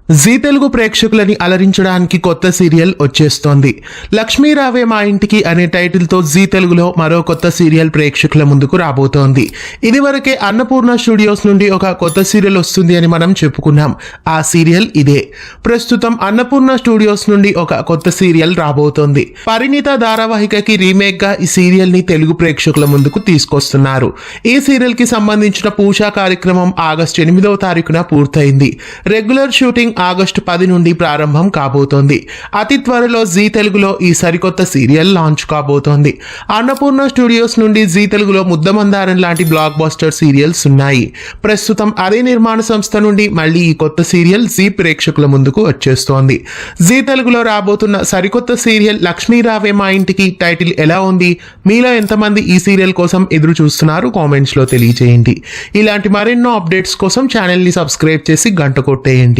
G Telugu ప్రేక్షకులని అలరించడానికి కొత్త serial వచ్చేస్తోంది. లక్ష్మీ రావే మా ఇంటికి అనే టైటిల్ తో జీ తెలుగులో మరో కొత్త సీరియల్ ప్రేక్షకుల ముందుకు రాబోతోంది. ఇదివరకే అన్నపూర్ణ స్టూడియోస్ నుండి ఒక కొత్త సీరియల్ వస్తుంది అని మనం చెప్పుకున్నాం. ఆ సీరియల్ ఇదే. ప్రస్తుతం అన్నపూర్ణ స్టూడియోస్ నుండి ఒక కొత్త సీరియల్ రాబోతోంది. పరిణీత ధారావాహికకి రీమేక్ గా ఈ సీరియల్ ని తెలుగు ప్రేక్షకుల ముందుకు తీసుకొస్తున్నారు. ఈ సీరియల్ కి సంబంధించిన పూజా కార్యక్రమం ఆగస్టు 8వ తారీఖున పూర్తయింది. రెగ్యులర్ షూటింగ్ ఆగస్టు 10 నుండి ప్రారంభం కాబోతోంది. అతి త్వరలో జీ తెలుగులో ఈ సరికొత్త సీరియల్ లాంచ్ కాబోతోంది. అన్నపూర్ణ స్టూడియోస్ నుండి జీ తెలుగులో ముద్దమందారం లాంటి బ్లాక్ బస్టర్ సీరియల్స్ ఉన్నాయి. ప్రస్తుతం అదే నిర్మాణ సంస్థ నుండి మళ్ళీ ఈ కొత్త సీరియల్ జీ ప్రేక్షకుల ముందుకు వచ్చేస్తోంది. జీ తెలుగులో రాబోతున్న సరికొత్త సీరియల్ లక్ష్మీ రావే మా ఇంటికి టైటిల్ ఎలా ఉంది? మీలో ఎంతమంది ఈ సీరియల్ కోసం ఎదురు చూస్తున్నారు? కామెంట్స్ లో తెలియజేయండి. ఇలాంటి మరెన్నో అప్డేట్స్ కోసం ఛానల్ ని సబ్స్క్రైబ్ చేసి గంట కొట్టేయండి.